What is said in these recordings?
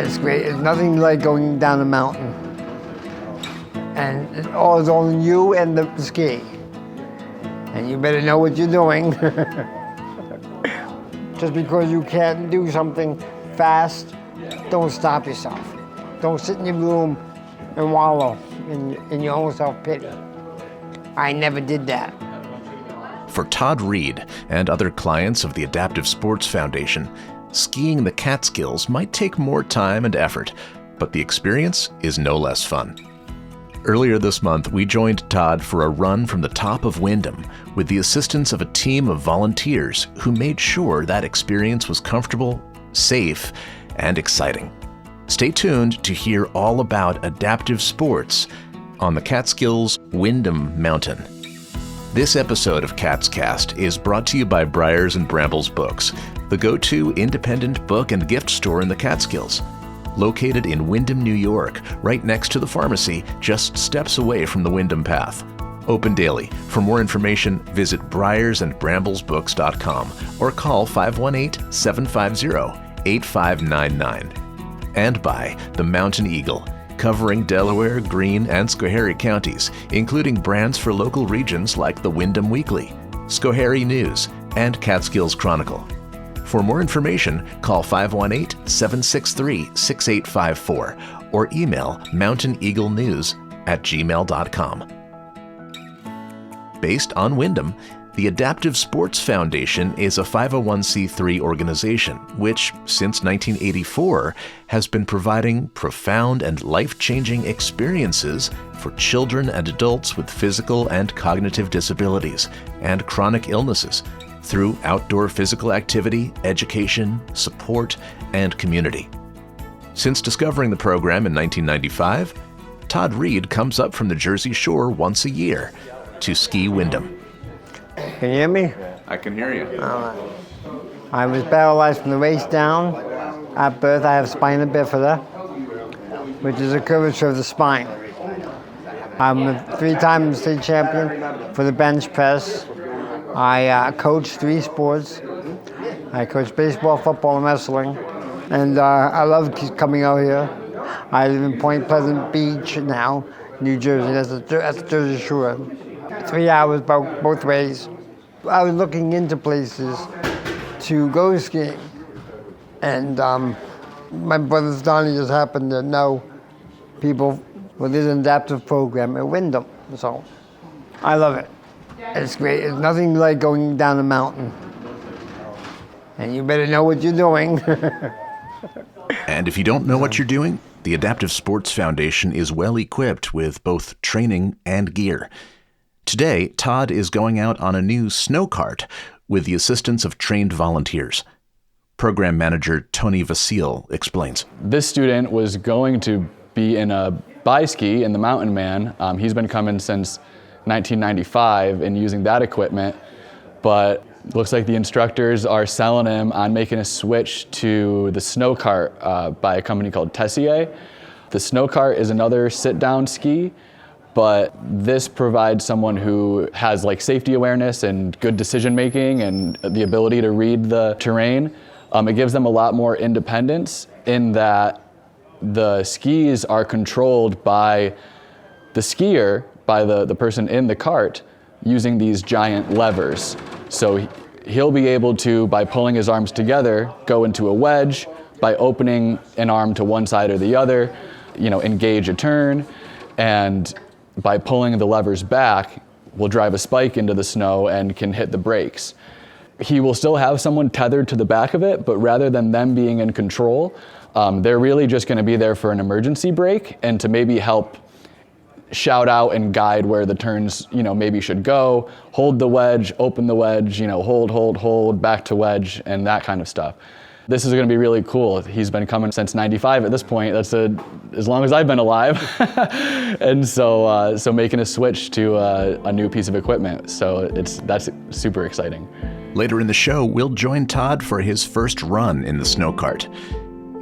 It's great. It's nothing like going down a mountain. And it's all on you and the ski. And you better know what you're doing. Just because you can't do something fast, don't stop yourself. Don't sit in your room and wallow in your own self-pity. I never did that. For Todd Reid and other clients of the Adaptive Sports Foundation, skiing the Catskills might take more time and effort, but the experience is no less fun. Earlier this month, we joined Todd for a run from the top of Windham with the assistance of a team of volunteers who made sure that experience was comfortable, safe, and exciting. Stay tuned to hear all about adaptive sports on the Catskills Windham Mountain. This episode of Catscast is brought to you by Briars and Brambles Books, the go-to independent book and gift store in the Catskills. Located in Windham, New York, right next to the pharmacy, just steps away from the Windham Path. Open daily. For more information, visit briarsandbramblesbooks.com or call 518-750-8599. And by the Mountain Eagle, covering Delaware, Greene, and Schoharie counties, including brands for local regions like the Windham Weekly, Schoharie News, and Catskills Chronicle. For more information, call 518-763-6854 or email mountaineaglenews@gmail.com. Based on Windham, the Adaptive Sports Foundation is a 501c3 organization which, since 1984, has been providing profound and life-changing experiences for children and adults with physical and cognitive disabilities and chronic illnesses through outdoor physical activity, education, support, and community. Since discovering the program in 1995, Todd Reid comes up from the Jersey Shore once a year to ski Windham. Can you hear me? I can hear you. I was paralyzed from the waist down. At birth, I have spina bifida, which is a curvature of the spine. I'm a 3-time state champion for the bench press. I coach 3 sports. I coach baseball, football, and wrestling. And I love coming out here. I live in Point Pleasant Beach now, New Jersey. That's the Jersey Shore. 3 hours both ways. I was looking into places to go skiing. And my brother Donnie just happened to know people with this adaptive program at Windham. So I love it. It's great. It's nothing like going down a mountain. And you better know what you're doing. And if you don't know what you're doing, the Adaptive Sports Foundation is well equipped with both training and gear. Today, Todd is going out on a new snow cart with the assistance of trained volunteers. Program manager Tony Vasile explains. This student was going to be in a bi-ski in the Mountain Man. He's been coming since 1995 and using that equipment, but looks like the instructors are selling him on making a switch to the snow cart by a company called Tessier. The snow cart is another sit-down ski, but this provides someone who has like safety awareness and good decision making and the ability to read the terrain. It gives them a lot more independence in that the skis are controlled by the skier, by the person in the cart, using these giant levers. So he'll be able to, by pulling his arms together, go into a wedge, by opening an arm to one side or the other, engage a turn, and by pulling the levers back, will drive a spike into the snow and can hit the brakes. He will still have someone tethered to the back of it, but rather than them being in control, they're really just going to be there for an emergency brake and to maybe help shout out and guide where the turns, maybe should go, hold the wedge, open the wedge, hold, back to wedge, and that kind of stuff. This is going to be really cool. He's been coming since '95 at this point. That's as long as I've been alive. And so making a switch to a new piece of equipment. So that's super exciting. Later in the show, we'll join Todd for his first run in the snow cart.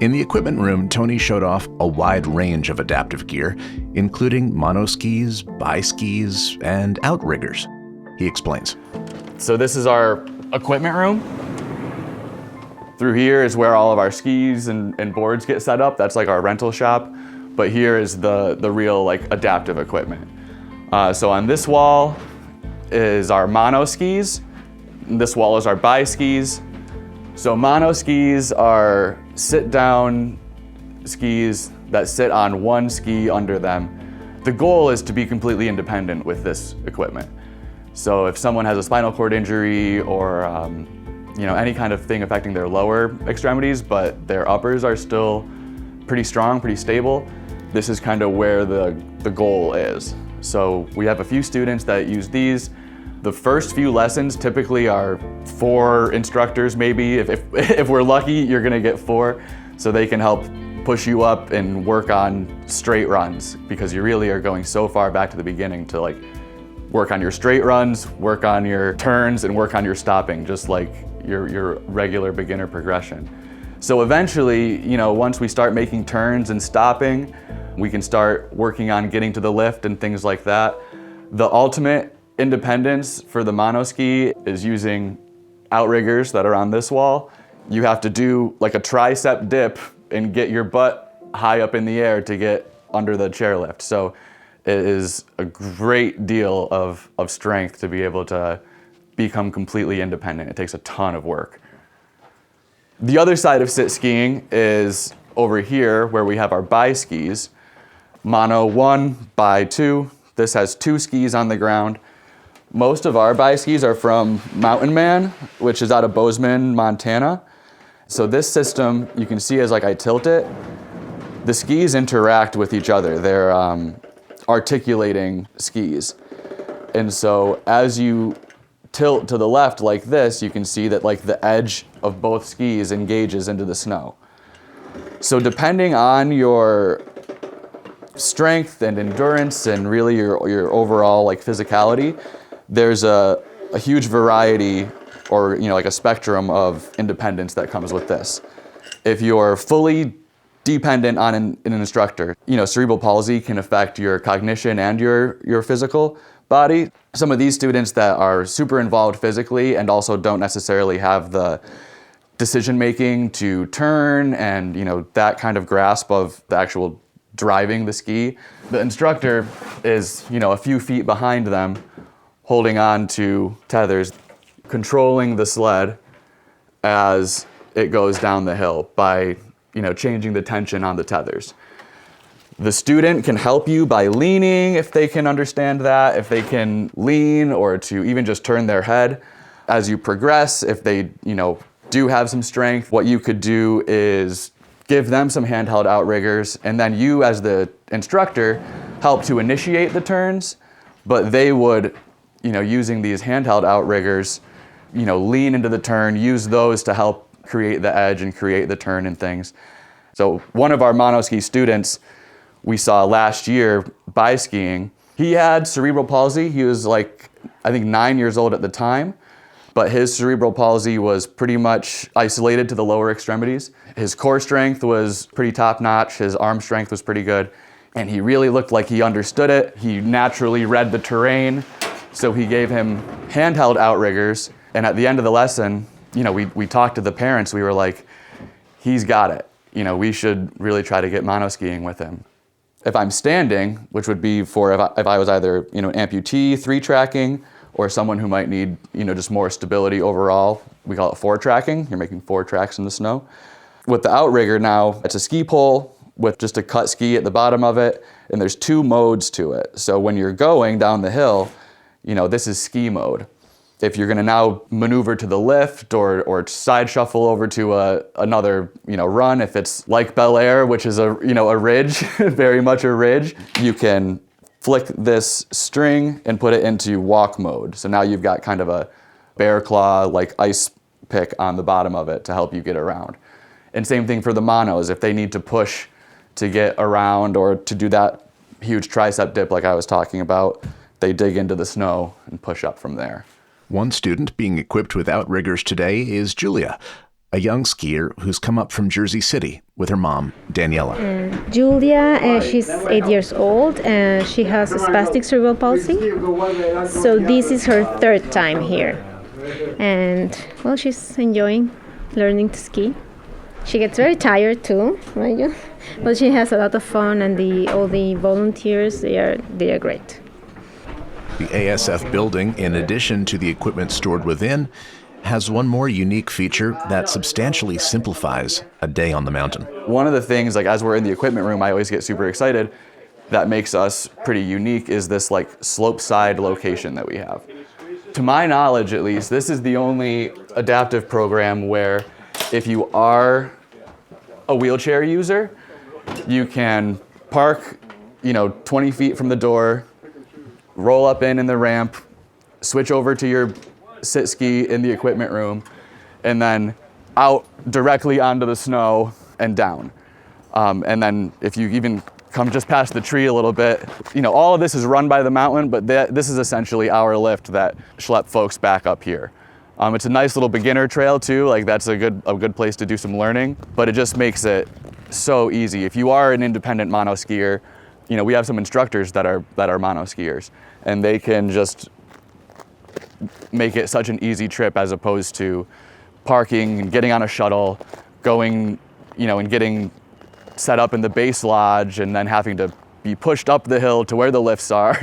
In the equipment room, Tony showed off a wide range of adaptive gear, including monoskis, bi-skis, and outriggers. He explains. So this is our equipment room. Through here is where all of our skis and boards get set up. That's like our rental shop. But here is the real like adaptive equipment. So on this wall is our mono skis. This wall is our bi skis. So mono skis are sit-down skis that sit on one ski under them. The goal is to be completely independent with this equipment. So if someone has a spinal cord injury or any kind of thing affecting their lower extremities, but their uppers are still pretty strong, pretty stable, this is kind of where the goal is. So we have a few students that use these. The first few lessons typically are 4 instructors maybe. If we're lucky, you're gonna get 4. So they can help push you up and work on straight runs, because you really are going so far back to the beginning to like work on your straight runs, work on your turns, and work on your stopping, just like your regular beginner progression. So eventually, once we start making turns and stopping, we can start working on getting to the lift and things like that. The ultimate independence for the monoski is using outriggers that are on this wall. You have to do like a tricep dip and get your butt high up in the air to get under the chairlift. So it is a great deal of strength to be able to become completely independent. It takes a ton of work. The other side of sit skiing is over here where we have our bi skis. Mono 1, bi 2. This has 2 skis on the ground. Most of our bi skis are from Mountain Man, which is out of Bozeman, Montana. So this system, you can see as like I tilt it, the skis interact with each other. They're articulating skis. And so as you tilt to the left like this, you can see that like the edge of both skis engages into the snow. So depending on your strength and endurance and really your overall like physicality, there's a huge variety or like a spectrum of independence that comes with this. If you're fully dependent on an instructor, cerebral palsy can affect your cognition and your physical body. Some of these students that are super involved physically and also don't necessarily have the decision making to turn and that kind of grasp of the actual driving the ski, the instructor is a few feet behind them holding on to tethers, controlling the sled as it goes down the hill by changing the tension on the tethers. The student can help you by leaning if they can understand that, if they can lean, or to even just turn their head. As you progress, if they do have some strength, what you could do is give them some handheld outriggers, and then you as the instructor help to initiate the turns, but they would, using these handheld outriggers, lean into the turn, use those to help create the edge and create the turn and things. So one of our monoski students we saw last year bi skiing, he had cerebral palsy. He was like, I think 9 years old at the time, but his cerebral palsy was pretty much isolated to the lower extremities. His core strength was pretty top notch. His arm strength was pretty good. And he really looked like he understood it. He naturally read the terrain. So he gave him handheld outriggers. And at the end of the lesson, we talked to the parents. We were like, he's got it. We should really try to get monoskiing with him. If I'm standing, which would be for if I was either an amputee, 3-tracking, or someone who might need just more stability overall, we call it 4-tracking. You're making 4 tracks in the snow. With the outrigger now, it's a ski pole with just a cut ski at the bottom of it, and there's 2 modes to it. So when you're going down the hill, this is ski mode. If you're gonna now maneuver to the lift or side shuffle over to another run, if it's like Bel Air, which is a ridge, very much a ridge, you can flick this string and put it into walk mode. So now you've got kind of a bear claw like ice pick on the bottom of it to help you get around. And same thing for the monos. If they need to push to get around or to do that huge tricep dip like I was talking about, they dig into the snow and push up from there. One student being equipped with outriggers today is Julia, a young skier who's come up from Jersey City with her mom, Daniela. Julia, she's 8 years old and she has spastic cerebral palsy. So this is her 3rd time here. And well, she's enjoying learning to ski. She gets very tired too, right? But she has a lot of fun, and all the volunteers, they are great. The ASF building, in addition to the equipment stored within, has one more unique feature that substantially simplifies a day on the mountain. One of the things, like as we're in the equipment room, I always get super excited, that makes us pretty unique is this like slope side location that we have. To my knowledge, at least, this is the only adaptive program where if you are a wheelchair user, you can park, 20 feet from the door, roll up in the ramp, switch over to your sit ski in the equipment room, and then out directly onto the snow and down. And then if you even come just past the tree a little bit, all of this is run by the mountain, but this is essentially our lift that schlep folks back up here. It's a nice little beginner trail too, like that's a good place to do some learning, but it just makes it so easy. If you are an independent mono skier, we have some instructors that are mono skiers, and they can just make it such an easy trip as opposed to parking and getting on a shuttle, going, and getting set up in the base lodge and then having to be pushed up the hill to where the lifts are,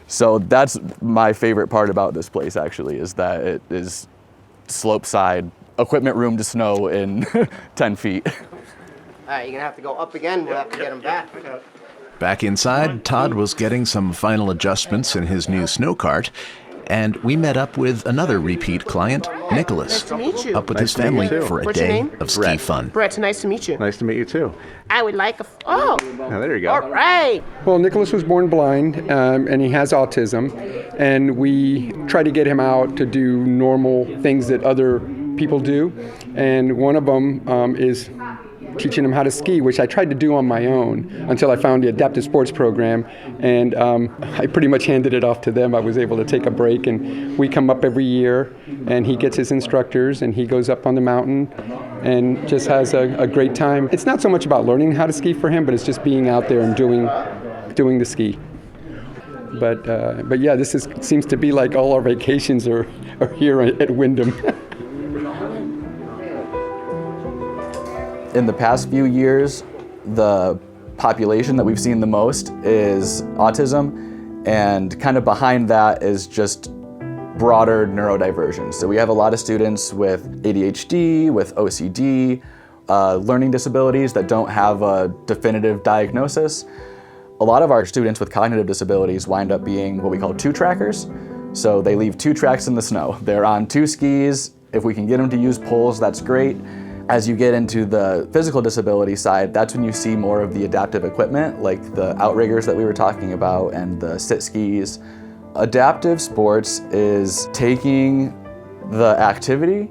So that's my favorite part about this place actually, is that it is slope side, equipment room to snow in 10 feet. All right, you're gonna have to go up again. We'll have to get him back. Back inside, Todd was getting some final adjustments in his new snow cart, and we met up with another repeat client, Nicholas, Nice to meet you. up with Nice his to meet family you too. for a What's your day name? of ski Brett. fun. Brett, nice to meet you. Nice to meet you too. I would like oh, There you go. all right. Well, Nicholas was born blind, and he has autism, and we try to get him out to do normal things that other people do, and one of them is teaching him how to ski, which I tried to do on my own until I found the adaptive sports program, and I pretty much handed it off to them. I was able to take a break, and we come up every year, and he gets his instructors, and he goes up on the mountain and just has a great time. It's not so much about learning how to ski for him, but it's just being out there and doing the ski. But yeah, this seems to be like all our vacations are here at Windham. In the past few years, the population that we've seen the most is autism, and kind of behind that is just broader neurodivergence. So we have a lot of students with ADHD, with OCD, learning disabilities that don't have a definitive diagnosis. A lot of our students with cognitive disabilities wind up being what we call two-trackers. So they leave 2 tracks in the snow. They're on 2 skis. If we can get them to use poles, that's great. As you get into the physical disability side, that's when you see more of the adaptive equipment, like the outriggers that we were talking about and the sit skis. Adaptive sports is taking the activity,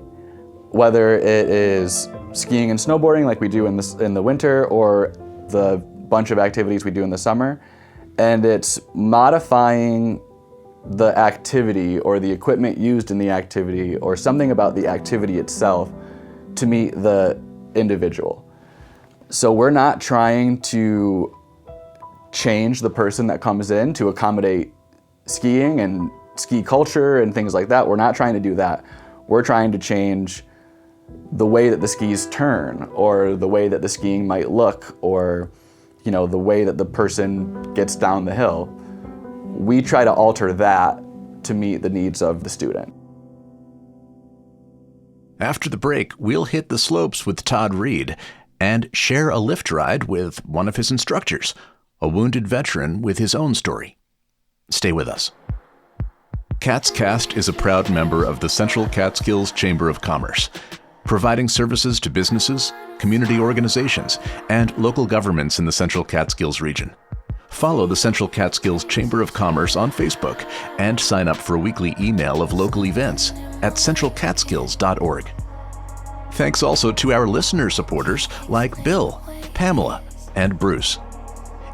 whether it is skiing and snowboarding like we do in the winter, or the bunch of activities we do in the summer, and it's modifying the activity or the equipment used in the activity or something about the activity itself to meet the individual. So we're not trying to change the person that comes in to accommodate skiing and ski culture and things like that. We're not trying to do that. We're trying to change the way that the skis turn, or the way that the skiing might look, or the way that the person gets down the hill. We try to alter that to meet the needs of the student. After the break, we'll hit the slopes with Todd Reid and share a lift ride with one of his instructors, a wounded veteran with his own story. Stay with us. Cats Cast is a proud member of the Central Catskills Chamber of Commerce, providing services to businesses, community organizations, and local governments in the Central Catskills region. Follow the Central Catskills Chamber of Commerce on Facebook and sign up for a weekly email of local events at centralcatskills.org. Thanks also to our listener supporters like Bill, Pamela, and Bruce.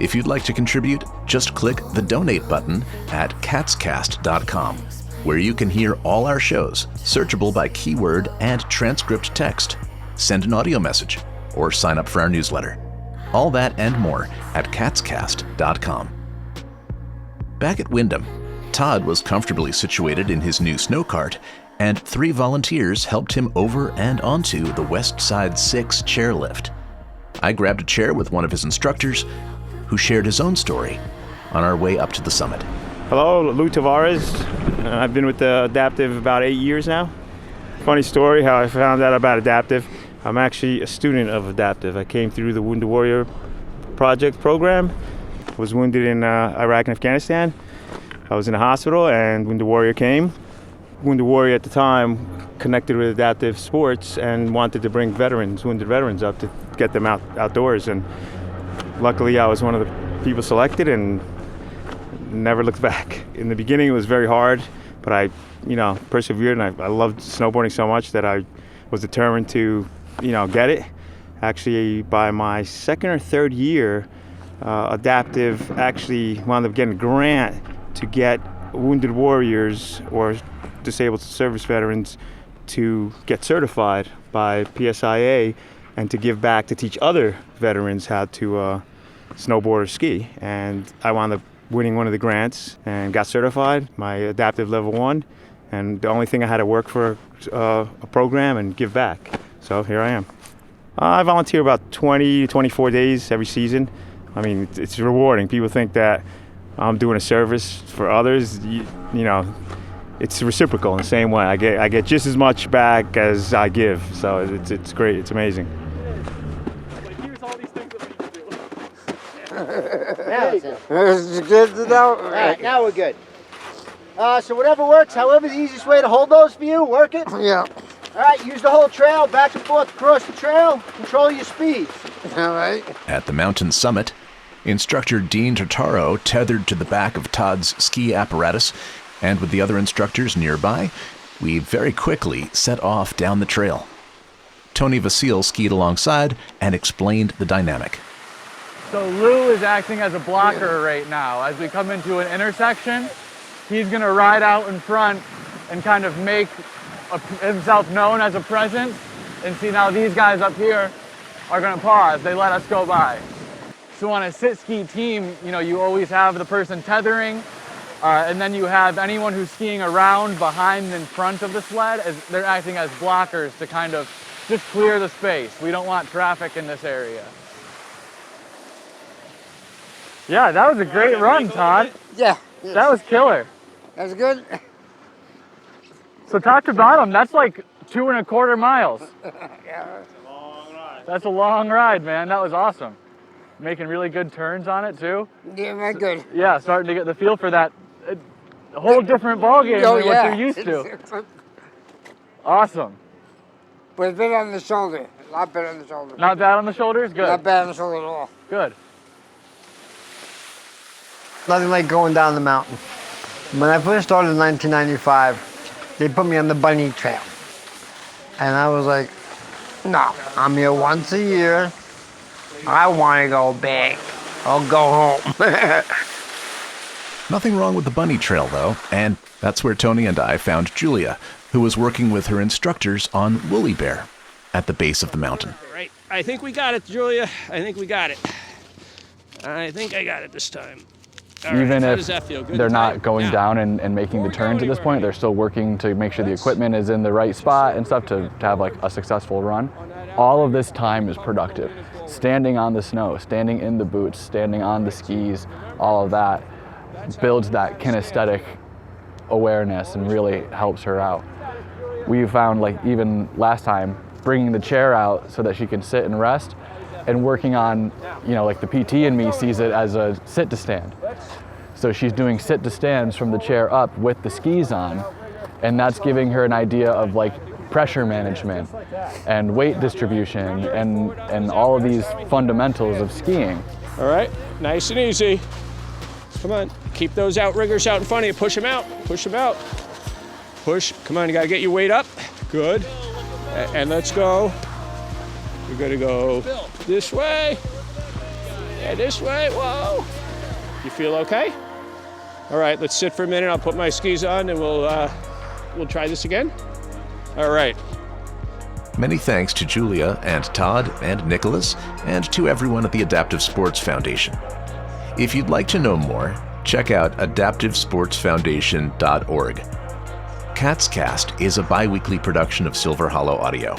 If you'd like to contribute, just click the donate button at catscast.com, where you can hear all our shows, searchable by keyword and transcript text, send an audio message, or sign up for our newsletter. All that and more at catscast.com. Back at Windham, Todd was comfortably situated in his new snow cart and 3 volunteers helped him over and onto the West Side 6 chairlift. I grabbed a chair with one of his instructors, who shared his own story on our way up to the summit. Hello, Lou Tavares. I've been with the Adaptive about 8 years now. Funny story how I found out about Adaptive. I'm actually a student of Adaptive. I came through the Wounded Warrior Project program. Was wounded in Iraq and Afghanistan. I was in a hospital and Wounded Warrior came. Wounded Warrior at the time connected with Adaptive Sports and wanted to bring veterans, wounded veterans up to get them outdoors. And luckily I was one of the people selected and never looked back. In the beginning it was very hard, but I persevered, and I loved snowboarding so much that I was determined to get it. Actually, by my second or third year, Adaptive actually wound up getting a grant to get wounded warriors or disabled service veterans to get certified by PSIA and to give back to teach other veterans how to snowboard or ski. And I wound up winning one of the grants and got certified, my Adaptive Level 1. And the only thing I had to work for a program and give back. So here I am. I volunteer about 20 to 24 days every season. I mean, it's rewarding. People think that I'm doing a service for others. It's reciprocal in the same way. I get just as much back as I give. So it's great. It's amazing. Here's all these things that we need to do. It's good to know. All right, now we're good. So whatever works, however the easiest way to hold those for you, work it. Yeah. All right, use the whole trail, back and forth across the trail. Control your speed. All right. At the mountain summit, instructor Dean Tartaro tethered to the back of Todd's ski apparatus, and with the other instructors nearby, we very quickly set off down the trail. Tony Vasile skied alongside and explained the dynamic. So Lou is acting as a blocker right now. As we come into an intersection, he's going to ride out in front and kind of make himself known as a presence. And see, now these guys up here are going to pause. They let us go by. So on a sit ski team, you always have the person tethering, and then you have anyone who's skiing around behind and in front of the sled. As they're acting as blockers to kind of just clear the space. We don't want traffic in this area. Yeah, that was a great run, Todd. Yeah. That was killer. That's good. So top to bottom, that's like 2.25 miles. That's a long ride, man. That was awesome. Making really good turns on it too. Yeah, very good. Yeah, starting to get the feel for that. A whole different ballgame than what you're used to. Awesome. But it's been on the shoulder. A lot better on the shoulder. Not bad on the shoulders? Good. Not bad on the shoulder at all. Good. Nothing like going down the mountain. When I first started in 1995, they put me on the bunny trail. And I was like, no, I'm here once a year. I want to go big. I'll go home. Nothing wrong with the bunny trail, though, and that's where Tony and I found Julia, who was working with her instructors on Woolly Bear at the base of the mountain. Right. I think we got it, Julia. I think we got it. I think I got it this time. All right. Even How if does that feel? Good they're time? not going Now, down and making the turns at this point, they're still working to make sure the equipment is in the right spot and stuff to have like a successful run. All of this time is productive. Standing on the snow, standing in the boots, standing on the skis, all of that builds that kinesthetic awareness and really helps her out. We found, like even last time, bringing the chair out so that she can sit and rest, and working on, like the PT in me sees it as a sit to stand. So she's doing sit to stands from the chair up with the skis on, and that's giving her an idea of like pressure management and weight distribution and all of these fundamentals of skiing. All right. Nice and easy. Come on. Keep those outriggers out in front of you. Push them out. Push them out. Push. Come on. You got to get your weight up. Good. And let's go. We're going to go this way. Yeah, this way. Whoa. You feel okay? All right. Let's sit for a minute. I'll put my skis on and we'll try this again. All right. Many thanks to Julia and Todd and Nicholas and to everyone at the Adaptive Sports Foundation. If you'd like to know more, check out adaptivesportsfoundation.org. Cats Cast is a bi-weekly production of Silver Hollow Audio.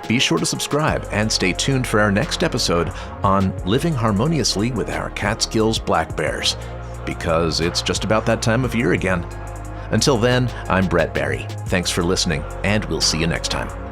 Be sure to subscribe and stay tuned for our next episode on living harmoniously with our Catskills black bears, because it's just about that time of year again. Until then, I'm Brett Barry. Thanks for listening, and we'll see you next time.